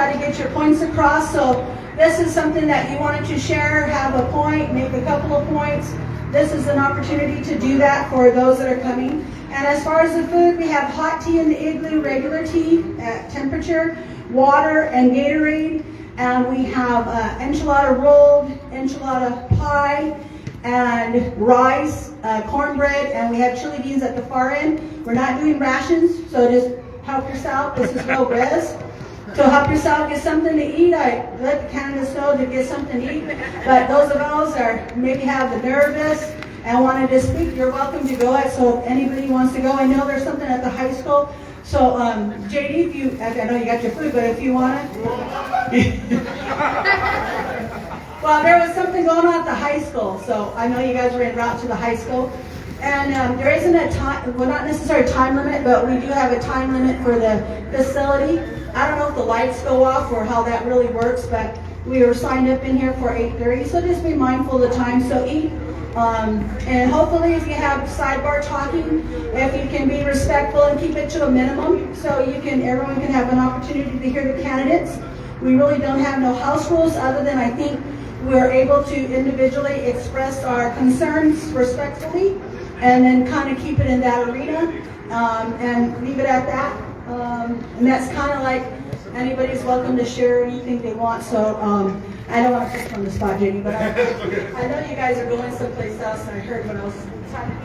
try to get your points across. So this is something that you wanted to share, have a point, make a couple of points. This is an opportunity to do that for those that are coming. And as far as the food, we have hot tea in the igloo, regular tea at temperature, water and Gatorade. And we have enchilada rolled, enchilada pie, and rice, cornbread, and we have chili beans at the far end. We're not doing rations, so just help yourself. This is low res. So help yourself, get something to eat. I let the candidates know to get something to eat. But those of us that maybe have the nervous and wanted to speak, you're welcome to go. So if anybody wants to go, I know there's something at the high school. So JD, if you, I know you got your food, but if you want it. Well, there was something going on at the high school, so I know you guys are en route to the high school. And there isn't a time, well, not necessarily a time limit, but we do have a time limit for the facility. I don't know if the lights go off or how that really works, but we were signed up in here for 8:30, so just be mindful of the time. So eat, and hopefully if you have sidebar talking, if you can be respectful and keep it to a minimum, so everyone can have an opportunity to hear the candidates. We really don't have no house rules other than I think we're able to individually express our concerns respectfully and then kind of keep it in that arena and leave it at that. And that's kind of like anybody's welcome to share anything they want. So I don't want to put you on the spot, JD, but I know you guys are going someplace else, and I heard when I was talking to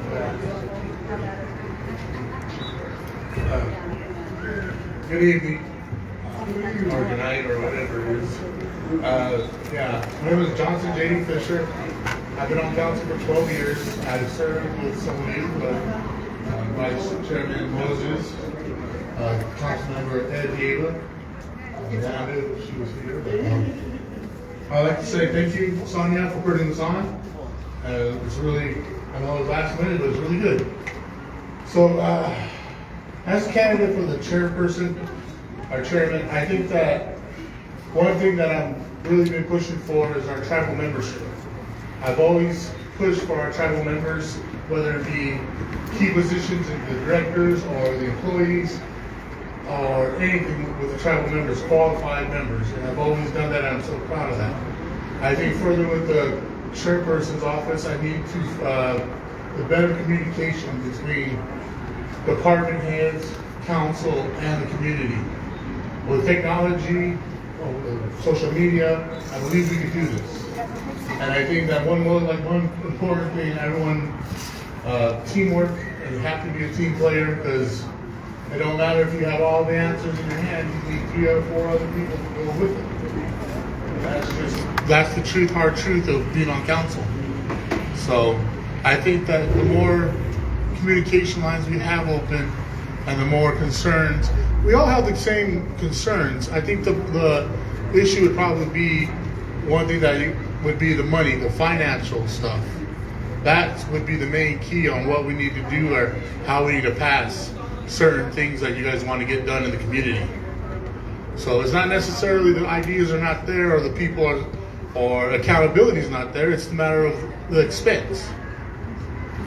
you. Good evening, or good night, or whatever it is. Yeah, my name is Johnson J.D. Fisher. I've been on council for 12 years. I've served with some of you, Vice Chairman Moses, Councilmember Ed Yeva, Wanda, she was here. I'd like to say thank you, Sonia, for putting this on. It's really, I know it was last minute, but it's really good. So, as a candidate for the chairperson, our chairman, I think that one thing that I'm really been pushing for is our tribal membership. I've always pushed for our tribal members, whether it be key positions in the directors or the employees or anything with the tribal members, qualified members, and I've always done that and I'm so proud of that. I think further with the chairperson's office, I need to, the better communication between department heads, council, and the community. With technology, social media, I believe we can do this. And I think that one important thing, everyone, teamwork, and you have to be a team player because it don't matter if you have all the answers in your hand, you need 3 or 4 other people to go with it. That's the truth, hard truth of being on council. So I think that the more communication lines we have open and the more concerns, we all have the same concerns. I think the issue would probably be one thing that would be the money, the financial stuff. That would be the main key on what we need to do or how we need to pass certain things that you guys want to get done in the community. So it's not necessarily the ideas are not there or the people are, or accountability is not there. It's a matter of the expense.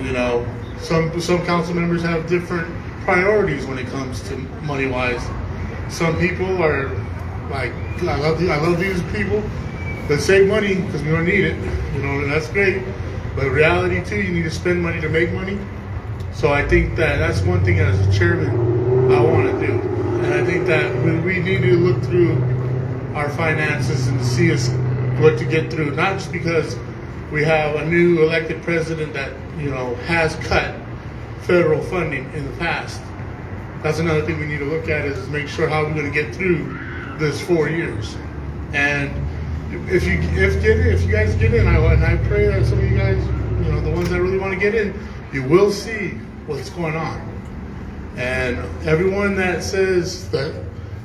You know, some council members have different priorities when it comes to money wise. Some people are like, I love these people, but save money because we don't need it, you know, and that's great. But reality too, you need to spend money to make money. So I think that that's one thing as a chairman I want to do. And I think that we need to look through our finances and see us what to get through, not just because we have a new elected president that, you know, has cut federal funding in the past. That's another thing we need to look at is make sure how we're going to get through this 4 years. And if you guys get in, I pray that some of you guys, you know, the ones that really want to get in, you will see what's going on. And everyone that says that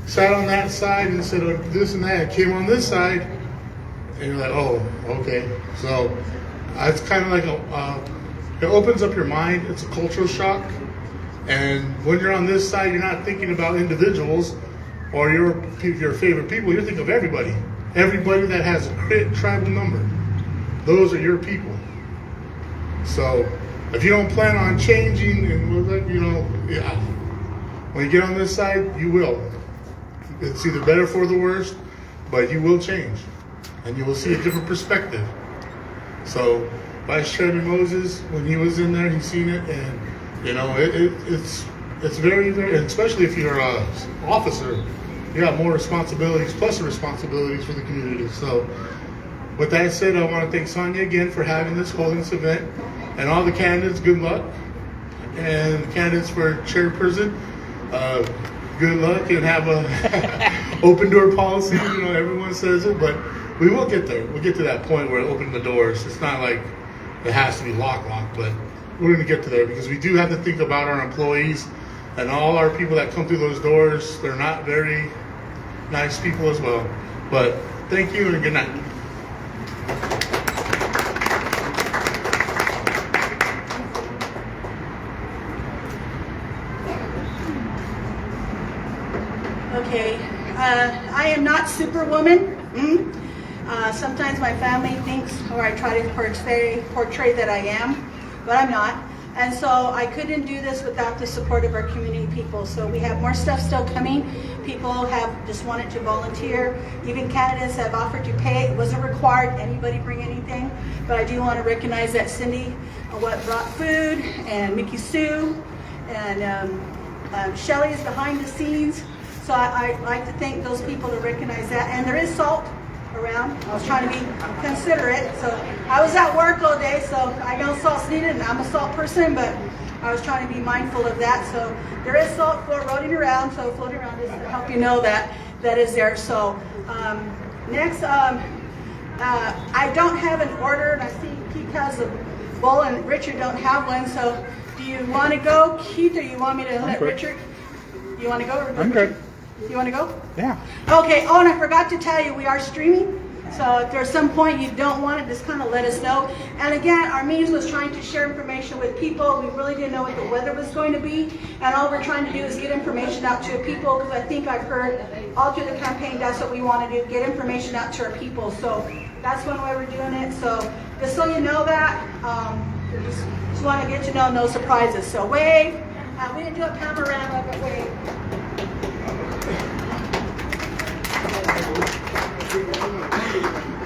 sat on that side and said this and that came on this side, and you're like, oh, okay. So it's kind of like it opens up your mind. It's a cultural shock. And when you're on this side, you're not thinking about individuals or your favorite people. You're thinking of everybody. Everybody that has a tribal number. Those are your people. So if you don't plan on changing and, you know, yeah, when you get on this side, you will. It's either better for the worst, but you will change, and you will see a different perspective. So Vice Chairman Moses, when he was in there, he's seen it, and it's very, very, especially if you're an officer, you have more responsibilities, plus responsibilities for the community. So with that said, I want to thank Sonia again for holding this event, and all the candidates, good luck. And the candidates for chairperson, good luck, and have a open door policy. Everyone says it, but we will get there. We'll get to that point where opening the doors. It's not like it has to be locked, but we're going to get to there because we do have to think about our employees and all our people that come through those doors. They're not very nice people as well. But thank you and good night. Okay, I am not Superwoman. Sometimes my family thinks, or I try to portray that I am, but I'm not. And so I couldn't do this without the support of our community people. So we have more stuff still coming. People have just wanted to volunteer. Even candidates have offered to pay. It wasn't required anybody bring anything. But I do want to recognize that Cindy brought food, and Mickey Sue, and Shelly is behind the scenes. So I'd like to thank those people to recognize that. And there is salt around. I was trying to be considerate. So I was at work all day, so I know salt's needed, and I'm a salt person, but I was trying to be mindful of that. So there is salt floating around, just to help you know that is there. So next, I don't have an order, and I see Keith has a bowl, and Richard don't have one. So do you want to go, Keith, or you want me to let Richard? You want to go? I'm good. You want to go? Yeah. Okay. Oh, and I forgot to tell you, we are streaming. So if there's some point you don't want it, just kind of let us know. And again, our means was trying to share information with people. We really didn't know what the weather was going to be. And all we're trying to do is get information out to people, because I think I've heard all through the campaign, that's what we want to do, get information out to our people. So that's one way we're doing it. So just so you know that, just want to get to know, no surprises. So wave. We didn't do a panorama, but wave.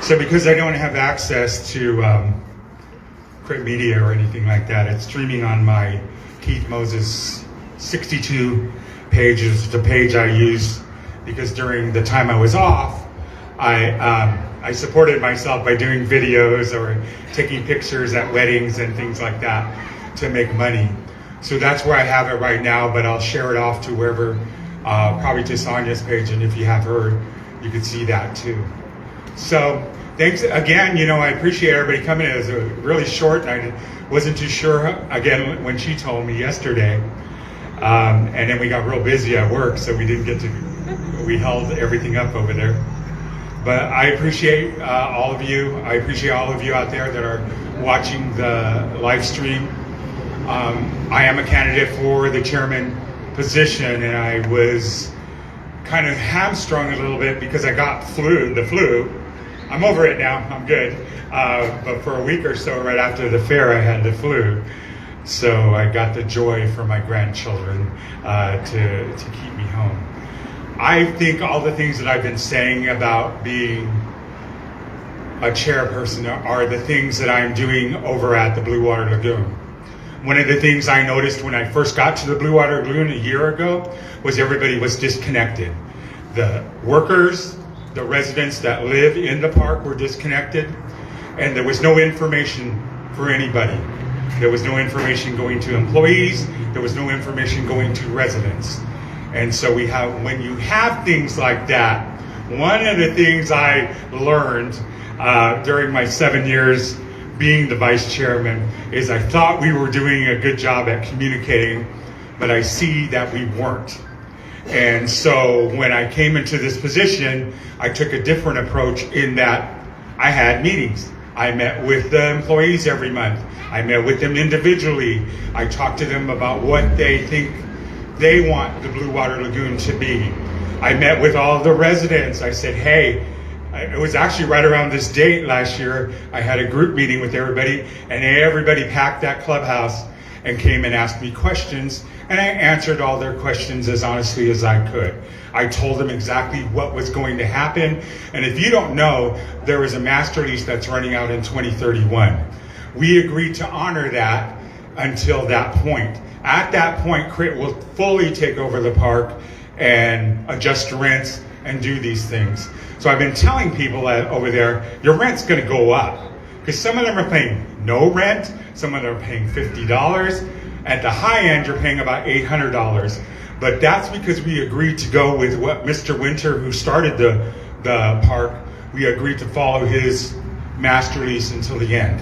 So because I don't have access to print media or anything like that, it's streaming on my Keith Moses 62 pages. It's a page I use because during the time I was off, I supported myself by doing videos or taking pictures at weddings and things like that to make money. So that's where I have it right now, but I'll share it off to wherever, probably to Sonia's page, and if you have her, you can see that too. So thanks again. I appreciate everybody coming. It was really short, and I wasn't too sure again when she told me yesterday. And then we got real busy at work, so we didn't get to. We held everything up over there. But I appreciate all of you. I appreciate all of you out there that are watching the live stream. I am a candidate for the chairman position, and I was kind of hamstrung a little bit because I got the flu. I'm over it now, I'm good. But for a week or so right after the fair, I had the flu. So I got the joy for my grandchildren to keep me home. I think all the things that I've been saying about being a chairperson are the things that I'm doing over at the Blue Water Lagoon. One of the things I noticed when I first got to the Blue Water Lagoon a year ago was everybody was disconnected. The workers, the residents that live in the park were disconnected, and there was no information for anybody. There was no information going to employees. There was no information going to residents. And so when you have things like that, one of the things I learned during my 7 years being the vice chairman is I thought we were doing a good job at communicating, but I see that we weren't. And so when I came into this position, I took a different approach in that I had meetings. I met with the employees every month. I met with them individually. I talked to them about what they think they want the Blue Water Lagoon to be. I met with all the residents. I said, hey, it was actually right around this date last year, I had a group meeting with everybody, and everybody packed that clubhouse and came and asked me questions and I answered all their questions as honestly as I could. I told them exactly what was going to happen, and if you don't know, there is a master lease that's running out in 2031. We agreed to honor that until that point. At that point, CRIT will fully take over the park and adjust rents and do these things. So I've been telling people over there, your rent's gonna go up. Because some of them are paying no rent, some of them are paying $50. At the high end, you're paying about $800. But that's because we agreed to go with what Mr. Winter, who started the park, we agreed to follow his master lease until the end.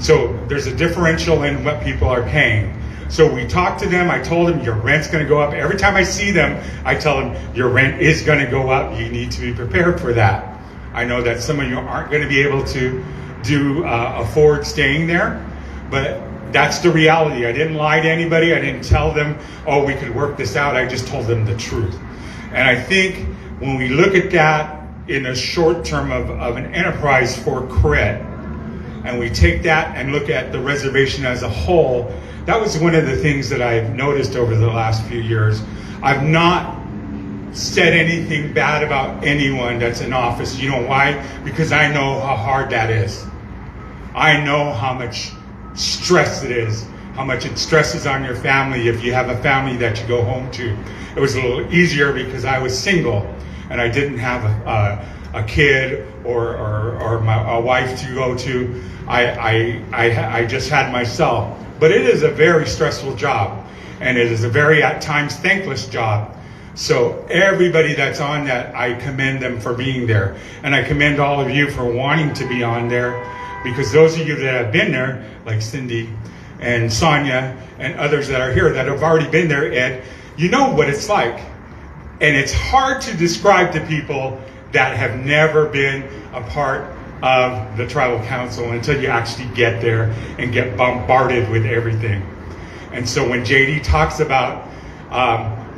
So there's a differential in what people are paying. So we talked to them, I told them your rent's gonna go up. Every time I see them, I tell them your rent is gonna go up. You need to be prepared for that. I know that some of you aren't gonna be able to afford staying there, but that's the reality. I didn't lie to anybody. I didn't tell them, oh, we could work this out. I just told them the truth. And I think when we look at that in a short term of an enterprise for CRIT, and we take that and look at the reservation as a whole, that was one of the things that I've noticed over the last few years. I've not said anything bad about anyone that's in office. You know why? Because I know how hard that is. I know how much stress it is, how much it stresses on your family if you have a family that you go home to. It was a little easier because I was single and I didn't have a kid or a wife to go to. I just had myself. But it is a very stressful job, and it is a very, at times, thankless job. So everybody that's on that, I commend them for being there. And I commend all of you for wanting to be on there, because those of you that have been there, like Cindy and Sonia and others that are here that have already been there, Ed, you know what it's like. And it's hard to describe to people that have never been a part of the tribal council until you actually get there and get bombarded with everything. And so when JD talks about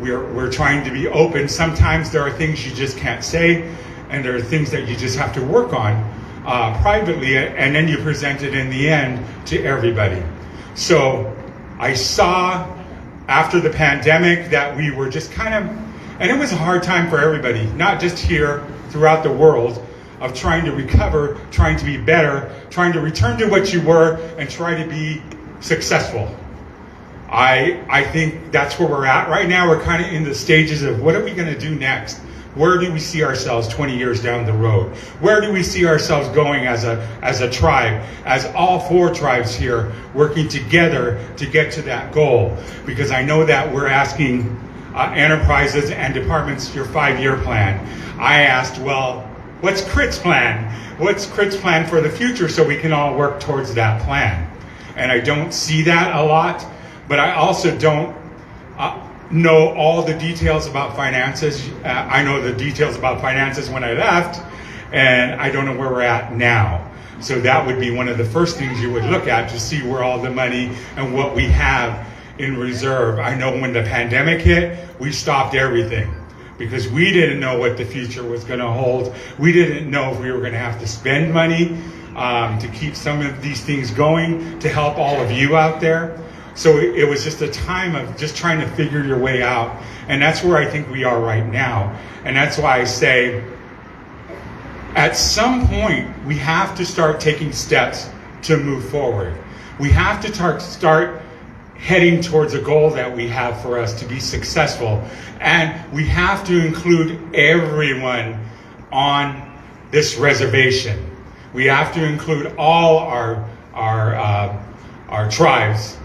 we're trying to be open, sometimes there are things you just can't say, and there are things that you just have to work on privately, and then you present it in the end to everybody. So I saw after the pandemic that we were just kind of, and it was a hard time for everybody, not just here, throughout the world, of trying to recover, trying to be better, trying to return to what you were, and try to be successful. I think that's where we're at right now. We're kind of in the stages of what are we going to do next? Where do we see ourselves 20 years down the road? Where do we see ourselves going as a tribe, as all 4 tribes here working together to get to that goal? Because I know that we're asking enterprises and departments your 5-year plan. I asked, well, what's CRIT's plan? What's CRIT's plan for the future so we can all work towards that plan? And I don't see that a lot, but I also don't know all the details about finances. I know the details about finances when I left, and I don't know where we're at now. So that would be one of the first things you would look at to see where all the money and what we have in reserve. I know when the pandemic hit, we stopped everything, because we didn't know what the future was going to hold. We didn't know if we were going to have to spend money to keep some of these things going, to help all of you out there. So it was just a time of just trying to figure your way out. And that's where I think we are right now. And that's why I say, at some point, we have to start taking steps to move forward. We have to start heading towards a goal that we have for us to be successful. And we have to include everyone on this reservation. We have to include all our tribes.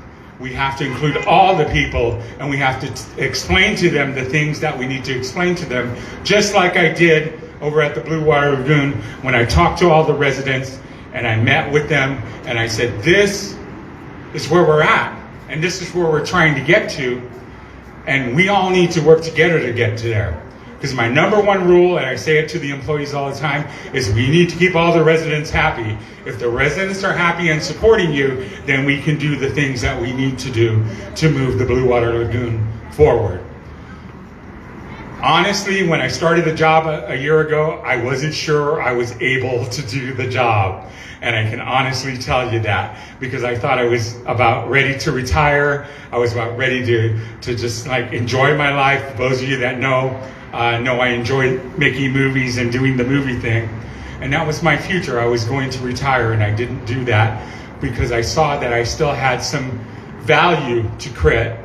We have to include all the people, and we have to explain to them the things that we need to explain to them, just like I did over at the Blue Water Lagoon when I talked to all the residents and I met with them and I said, this is where we're at and this is where we're trying to get to, and we all need to work together to get to there. Because my number one rule, and I say it to the employees all the time, is we need to keep all the residents happy. If the residents are happy and supporting you, then we can do the things that we need to do to move the Blue Water Lagoon forward. honestly, when I started the job a year ago, I wasn't sure I was able to do the job. And I can honestly tell you that, because I thought I was about ready to retire. I was about ready to just like enjoy my life. Those of you that know I enjoy making movies and doing the movie thing. And that was my future. I was going to retire, and I didn't do that because I saw that I still had some value to CRIT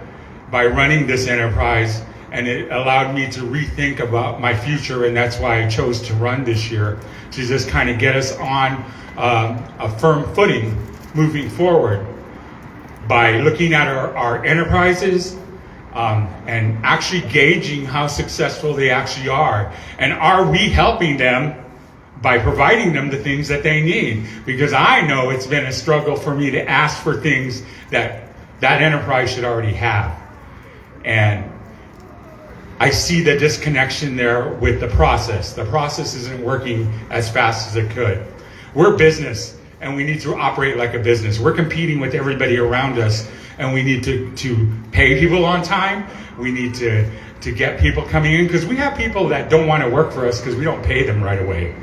by running this enterprise, and it allowed me to rethink about my future, and that's why I chose to run this year, to just kind of get us on a firm footing moving forward by looking at our enterprises and actually gauging how successful they actually are. And are we helping them by providing them the things that they need? Because I know it's been a struggle for me to ask for things that enterprise should already have. And I see the disconnection there with the process. The process isn't working as fast as it could. We're business, and we need to operate like a business. We're competing with everybody around us, and we need to pay people on time. We need to get people coming in, because we have people that don't want to work for us because we don't pay them right away.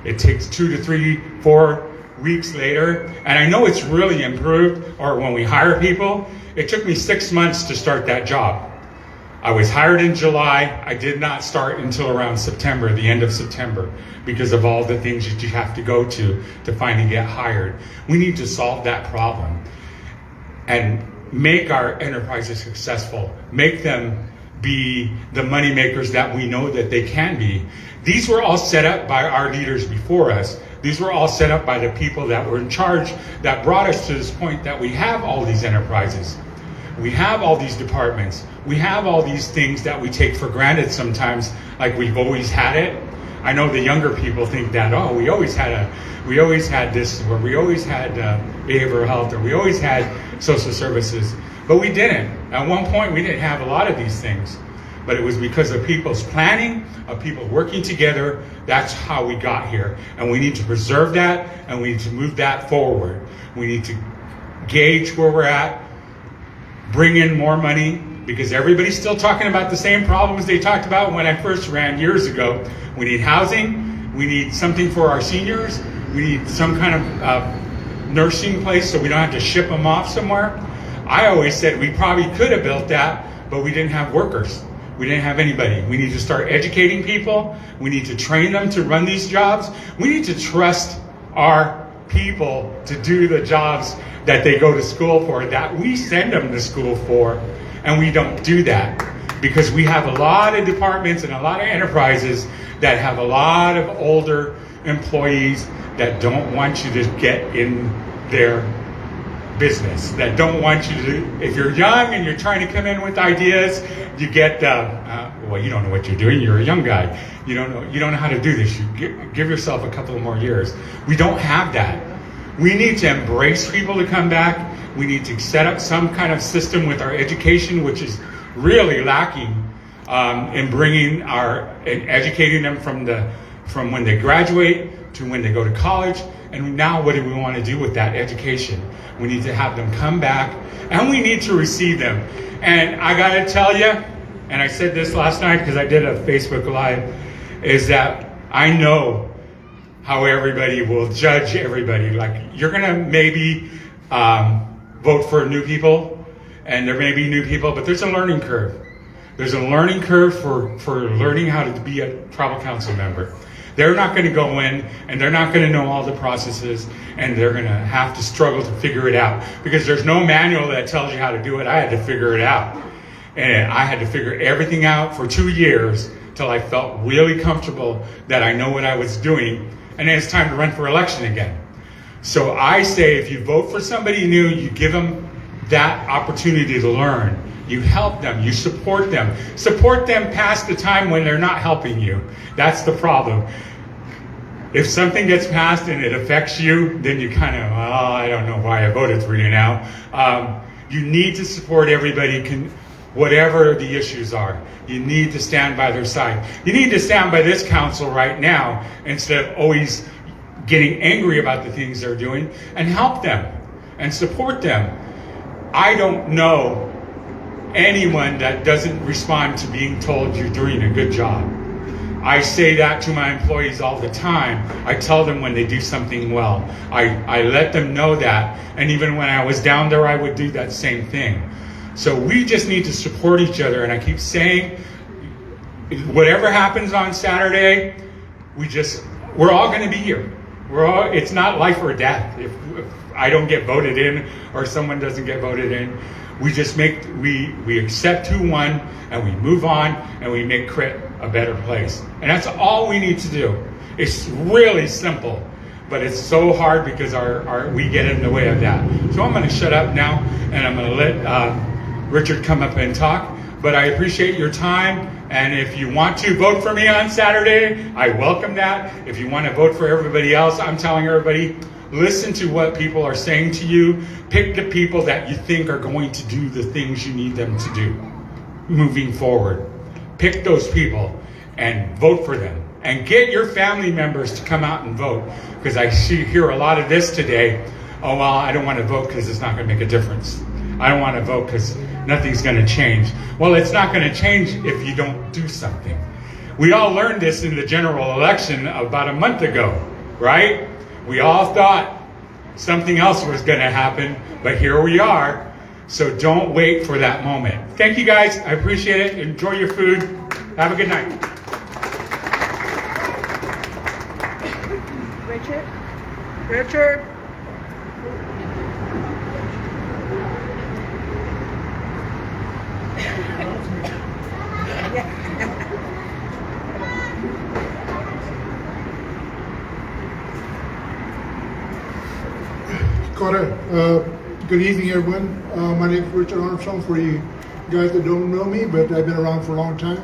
It takes 2 to 3, 4 weeks later, and I know it's really improved. Or when we hire people, it took me 6 months to start that job. I was hired in July. I did not start until around September, the end of September, because of all the things that you have to go to finally get hired. We need to solve that problem and make our enterprises successful, make them be the money makers that we know that they can be. These were all set up by our leaders before us. These were all set up by the people that were in charge that brought us to this point that we have all these enterprises. We have all these departments. We have all these things that we take for granted sometimes, like we've always had it. I know the younger people think that, oh, we always had this, or we always had behavioral health, or we always had social services. But we didn't. At one point, we didn't have a lot of these things. But it was because of people's planning, of people working together. That's how we got here. And we need to preserve that, and we need to move that forward. We need to gauge where we're at, bring in more money, because everybody's still talking about the same problems they talked about when I first ran years ago. We need housing. We need something for our seniors. We need some kind of nursing place so we don't have to ship them off somewhere. I always said we probably could have built that, but we didn't have workers. We didn't have anybody. We need to start educating people. We need to train them to run these jobs. We need to trust our people to do the jobs that they go to school for, that we send them to school for, and we don't do that because we have a lot of departments and a lot of enterprises that have a lot of older employees that don't want you to get in their business, that don't want you to, if you're young and you're trying to come in with ideas, you get, well, you don't know what you're doing, you're a young guy, you don't know how to do this, you give yourself a couple of more years. We don't have that. We need to embrace people to come back. We need to set up some kind of system with our education, which is really lacking in bringing and educating them from when they graduate to when they go to college. And now what do we want to do with that education? We need to have them come back, and we need to receive them. And I got to tell you, and I said this last night because I did a Facebook Live, is that I know how everybody will judge everybody. Like, you're going to maybe vote for new people, and there may be new people, but there's a learning curve. There's a learning curve for learning how to be a tribal council member. They're not going to go in, and they're not going to know all the processes, and they're going to have to struggle to figure it out, because there's no manual that tells you how to do it. I had to figure it out, and I had to figure everything out for 2 years till I felt really comfortable that I know what I was doing, and then it's time to run for election again. So I say, if you vote for somebody new, you give them that opportunity to learn. You help them, you support them. Support them past the time when they're not helping you. That's the problem. If something gets passed and it affects you, then you kind of, I don't know why I voted for you now. You need to support everybody, whatever the issues are. You need to stand by their side. You need to stand by this council right now instead of always getting angry about the things they're doing, and help them and support them. I don't know anyone that doesn't respond to being told you're doing a good job. I say that to my employees all the time. I tell them when they do something well. I let them know that. And even when I was down there, I would do that same thing. So we just need to support each other. And I keep saying, whatever happens on Saturday, we're all going to be here. It's not life or death. If I don't get voted in or someone doesn't get voted in, we just we accept who won and we move on and we make Crit a better place. And that's all we need to do. It's really simple, but it's so hard because we get in the way of that. So I'm going to shut up now and I'm going to let Richard come up and talk. But I appreciate your time. And if you want to vote for me on Saturday, I welcome that. If you want to vote for everybody else, I'm telling everybody, listen to what people are saying to you. Pick the people that you think are going to do the things you need them to do moving forward. Pick those people and vote for them. And get your family members to come out and vote. Because I hear a lot of this today. Oh, well, I don't want to vote because it's not going to make a difference. I don't want to vote because nothing's going to change. Well, it's not going to change if you don't do something. We all learned this in the general election about a month ago, right? We all thought something else was going to happen, but here we are. So don't wait for that moment. Thank you guys. I appreciate it. Enjoy your food. Have a good night. Richard? Good evening, everyone. My name is Richard Armstrong. For you guys that don't know me, but I've been around for a long time.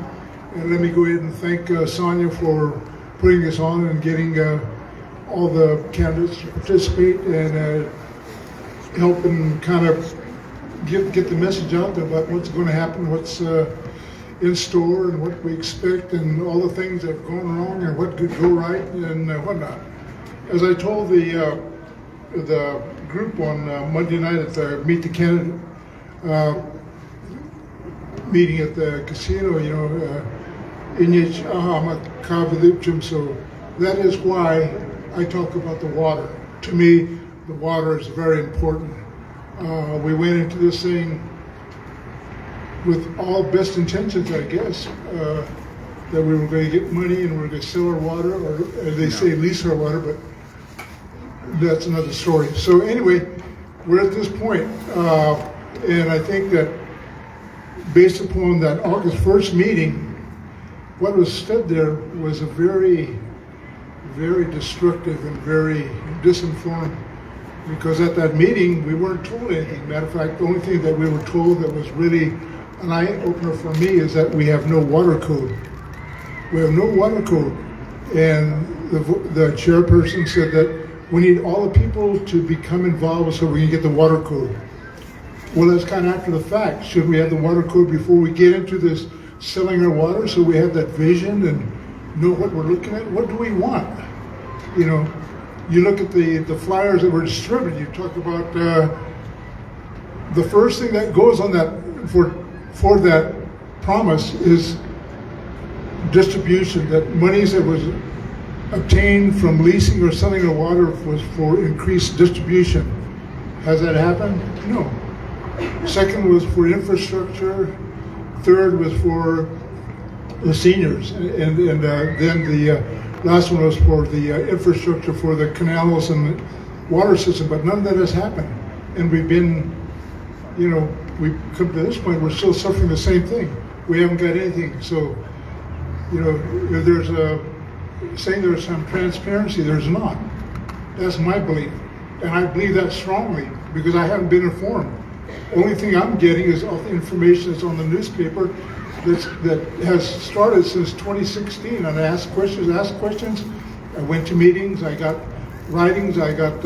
And let me go ahead and thank Sonia for putting this on and getting all the candidates to participate and helping kind of get the message out about what's going to happen, what's in store, and what we expect, and all the things that have gone wrong and what could go right and whatnot. As I told the group on Monday night at the Meet the Candidate meeting at the casino, Inyich Ahama. So that is why I talk about the water. To me, the water is very important. We went into this thing with all best intentions, I guess, that we were going to get money and we were going to sell our water, or as they say, lease our water, but that's another story. So anyway, we're at this point, and I think that based upon that August 1st meeting, what was said there was a very, very destructive and very disinformed, because at that meeting, we weren't told anything. Matter of fact, the only thing that we were told that was really an eye-opener for me is that we have no water code. We have no water code. And the chairperson said that we need all the people to become involved so we can get the water code. Well, that's kind of after the fact. Should we have the water code before we get into this selling our water, so we have that vision and know what we're looking at? What do we want? You look at the flyers that were distributed. You talk about the first thing that goes on that for that promise is distribution. That monies that was obtained from leasing or selling the water was for increased distribution. Has that happened? No. Second was for infrastructure. Third was for the seniors, and then the last one was for the infrastructure for the canals and the water system. But none of that has happened, and we've been, we've come to this point. We're still suffering the same thing. We haven't got anything. So, if there's saying there's some transparency, there's not. That's my belief, and I believe that strongly because I haven't been informed. Only thing I'm getting is all the information that's on the newspaper that has started since 2016. And I asked questions. I went to meetings. I got writings. I got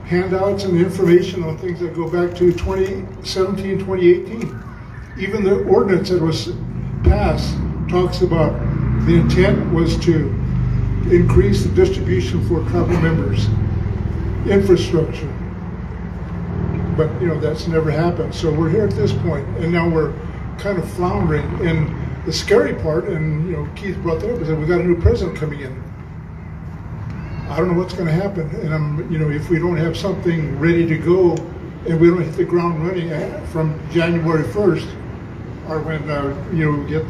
handouts and information on things that go back to 2017, 2018. Even the ordinance that was passed talks about the intent was to increase the distribution for tribal members, infrastructure, but that's never happened. So we're here at this point, and now we're kind of floundering. And the scary part, and Keith brought that up, is that we got a new president coming in. I don't know what's going to happen, and if we don't have something ready to go, and we don't hit the ground running from January 1st, or when we get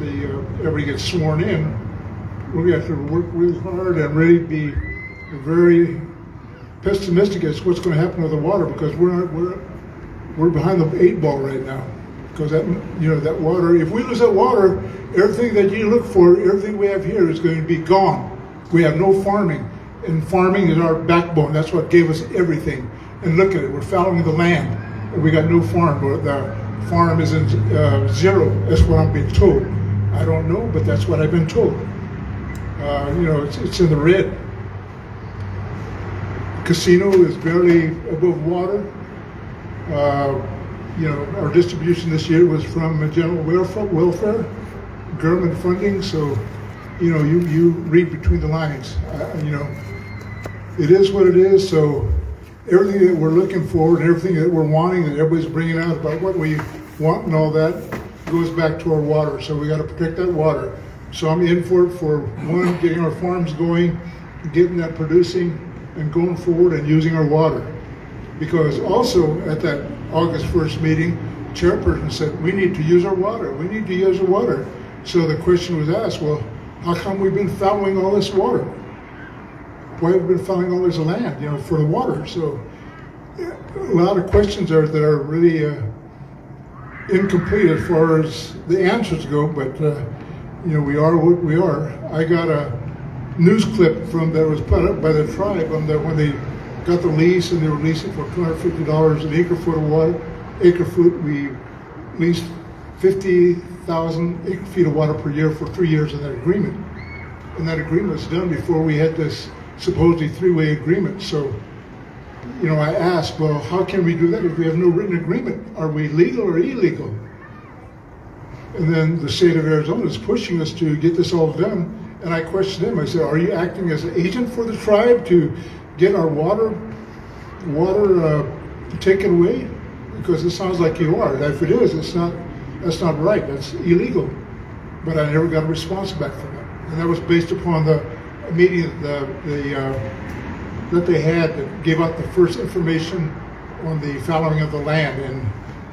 everybody gets sworn in, we're going to have to work really hard and really be very pessimistic as to what's going to happen with the water, because we're behind the 8 ball right now. Because that water, if we lose that water, everything that you look for, everything we have here is going to be gone. We have no farming, and farming is our backbone. That's what gave us everything. And look at it, we're fallowing the land, and we got no farm. The farm is in zero. That's what I'm being told. I don't know, but that's what I've been told. It's in the red. Casino is barely above water. Our distribution this year was from general welfare, government funding. So, you read between the lines. It is what it is. So, everything that we're looking for and everything that we're wanting, that everybody's bringing out about what we want and all that, goes back to our water. So we got to protect that water. So I'm in for it for one, getting our farms going, getting that producing, and going forward and using our water. Because also at that August 1st meeting, chairperson said, we need to use our water. We need to use our water. So the question was asked, well, how come we've been fouling all this water? Why have we been fouling all this land, for the water? So a lot of questions that are really incomplete as far as the answers go, but we are what we are. I got a news clip that was put up by the tribe on when they got the lease, and they were leasing for $250 an acre foot of water. We leased 50,000 acre feet of water per year for 3 years in that agreement. And that agreement was done before we had this supposedly 3-way agreement. So, I asked, well, how can we do that if we have no written agreement? Are we legal or illegal? And then the state of Arizona is pushing us to get this all done. And I questioned them. I said, are you acting as an agent for the tribe to get our water taken away? Because it sounds like you are. And if it is, that's not right. That's illegal. But I never got a response back from them. And that was based upon the meeting that they had that gave out the first information on the fallowing of the land. And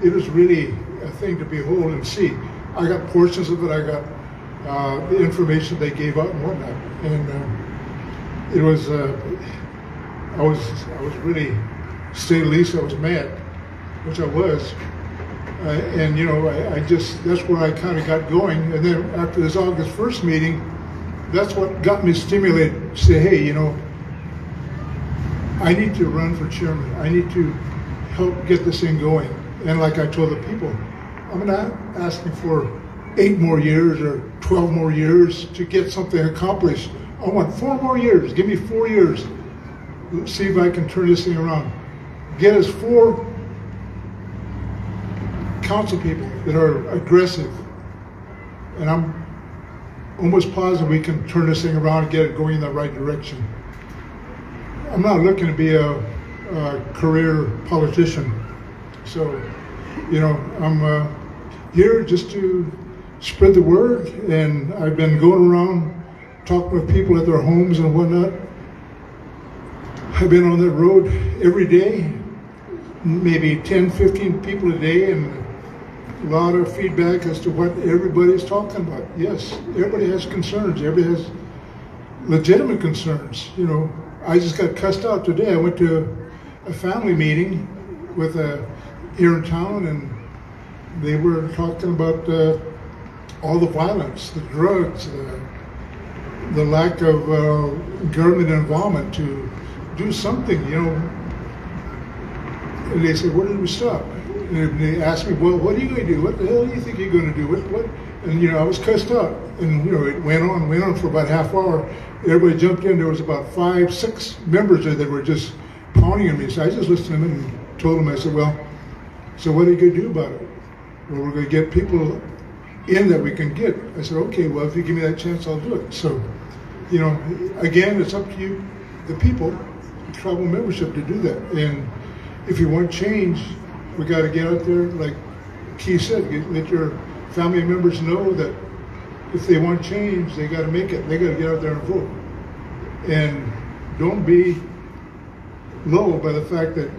it was really a thing to behold and see. I got portions of it. I got the information they gave out and whatnot. And it was, I was really, to say the least, I was mad, which I was. And that's where I kind of got going. And then after this August 1st meeting, that's what got me stimulated to say, hey, I need to run for chairman. I need to help get this thing going. And like I told the people, I'm not asking for 8 more years or 12 more years to get something accomplished. I want 4 more years. Give me 4 years. Let's see if I can turn this thing around. Get us 4 council people that are aggressive. And I'm almost positive we can turn this thing around and get it going in the right direction. I'm not looking to be a career politician. So, I'm here just to spread the word, and I've been going around talking with people at their homes and whatnot. I've been on that road every day, maybe 10, 15 people a day, and a lot of feedback as to what everybody's talking about. Yes, everybody has concerns. Everybody has legitimate concerns. I just got cussed out today. I went to a family meeting with here in town, and they were talking about all the violence, the drugs, the lack of government involvement to do something, And they said, "Where did we stop?" And they asked me, "Well, what are you going to do? What the hell do you think you're going to do?" What? And I was cussed out, and it went on for about half hour. Everybody jumped in. There was about 5, 6 members there that were just pounding on me. So I just listened to them and told them, I said, "Well, so what are you going to do about it?" "Well, we're going to get people in that we can get." I said, "Okay, well, if you give me that chance, I'll do it." So, again, it's up to you, the people, tribal membership, to do that. And if you want change, We got to get out there, like Keith said, let your family members know that if they want change, they got to make it. They got to get out there and vote. And don't be low by the fact that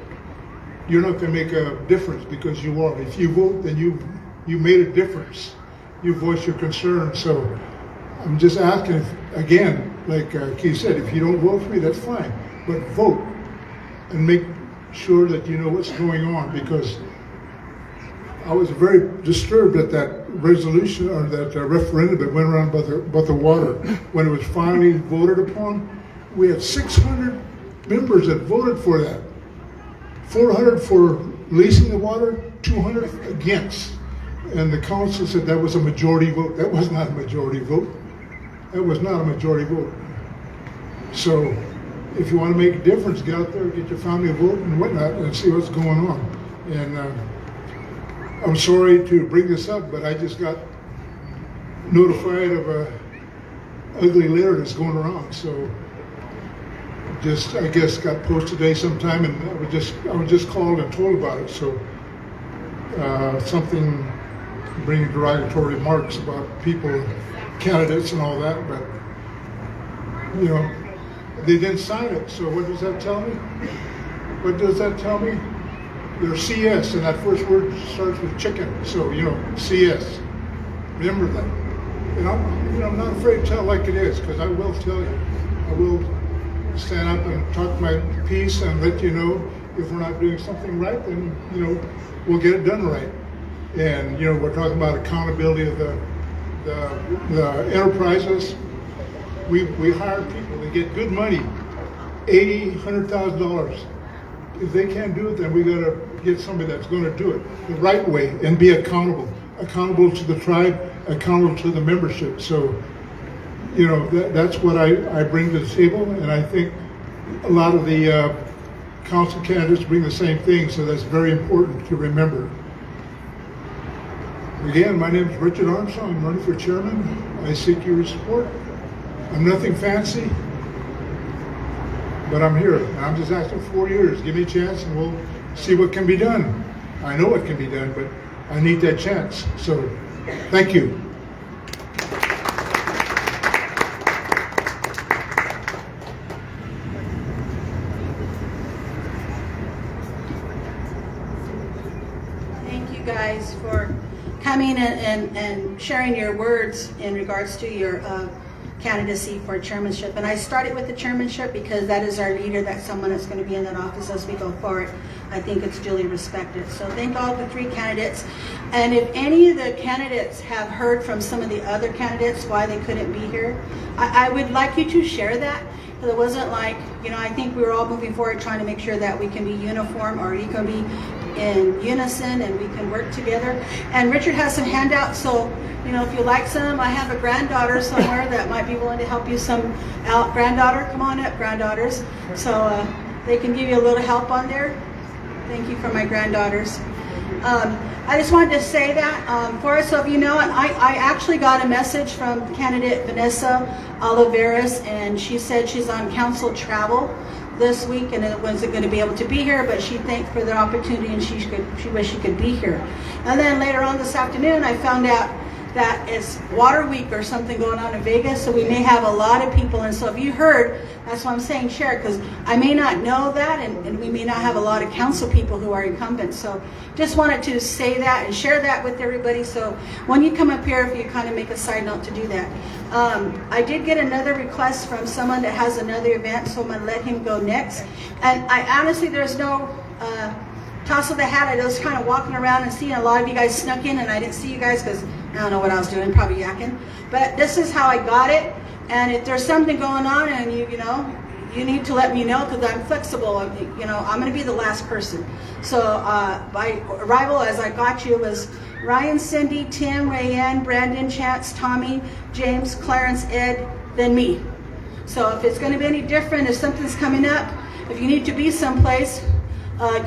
you're not going to make a difference because you are. If you vote, then you made a difference. You voiced your concern. So I'm just asking, again, like Keith said, if you don't vote for me, that's fine. But vote and make sure that you know what's going on, because I was very disturbed at that resolution or that referendum that went around about the water. When it was finally voted upon, we had 600 members that voted for that. 400 for leasing the water, 200 against. And the council said that was a majority vote. That was not a majority vote. That was not a majority vote. So if you want to make a difference, get out there, get your family a vote and whatnot, and see what's going on. And I'm sorry to bring this up, but I just got notified of a ugly letter that's going around. So just, I guess, got posted today sometime, and I was just called and told about it. So something bringing derogatory remarks about people, candidates, and all that, but you know, they didn't sign it. So what does that tell me? What does that tell me? They're CS, and that first word starts with chicken. So you know, CS. Remember that. And I'm not afraid to tell like it is, because I will tell you. I will stand up and talk my piece and let you know if we're not doing something right, then you know we'll get it done right. And you know, we're talking about accountability of the enterprises. We hire people. They get good money, $80,000-$100,000. If they can't do it, then we got to get somebody that's going to do it the right way and be accountable to the tribe, accountable to the membership. So, you know, that's what I bring to the table, and I think a lot of the council candidates bring the same thing. So that's very important to remember. Again, my name is Richard Armstrong. I'm running for chairman. I seek your support. I'm nothing fancy, but I'm here. And I'm just asking 4 years. Give me a chance and we'll see what can be done. I know it can be done, but I need that chance. So, thank you. Thank you guys for coming and sharing your words in regards to your candidacy for chairmanship. And I started with the chairmanship because that is our leader, that's someone that's going to be in that office as we go forward. I think it's duly respected. So thank all the 3 candidates. And if any of the candidates have heard from some of the other candidates why they couldn't be here, I would like you to share that. Because it wasn't like, you know, I think we were all moving forward trying to make sure that we can be uniform, or you can be in unison and we can work together. And Richard has some handouts, so you know, if you like some, I have a granddaughter somewhere that might be willing to help you some out. Granddaughter, come on up, granddaughters. So they can give you a little help on there. Thank you for my granddaughters. I just wanted to say that for us, so if you know, I actually got a message from candidate Vanessa Oliveras, and she said she's on council travel this week and it wasn't going to be able to be here, but she thanked for the opportunity and she wished she could be here. And then later on this afternoon, I found out that it's Water Week or something going on in Vegas, so we may have a lot of people. And so if you heard, that's why I'm saying share, because I may not know that, and we may not have a lot of council people who are incumbents. So just wanted to say that and share that with everybody. So when you come up here, if you kind of make a side note to do that. I did get another request from someone that has another event, so I'm going to let him go next. And I honestly, there's no toss of the hat. I was kind of walking around and seeing a lot of you guys snuck in, and I didn't see you guys because I don't know what I was doing, probably yakking. But this is how I got it. And if there's something going on and you know, you need to let me know, because I'm flexible. You know, I'm going to be the last person. So by arrival, as I got you, was Ryan, Cindy, Tim, Rayanne, Brandon, Chance, Tommy, James, Clarence, Ed, then me. So if it's going to be any different, if something's coming up, if you need to be someplace,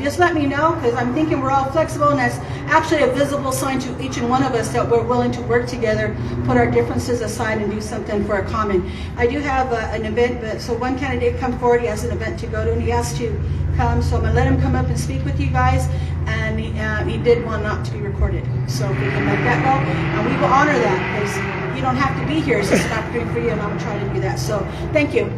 just let me know, because I'm thinking we're all flexible, and that's actually a visible sign to each and one of us that we're willing to work together, put our differences aside, and do something for a common. I do have an event, but so one candidate come forward, he has an event to go to, and he has to come, so I'm gonna let him come up and speak with you guys. And he did want not to be recorded. So if we can let that go, and we will honor that, because you don't have to be here. It's just an opportunity for you, and I'm gonna try to do that. So thank you.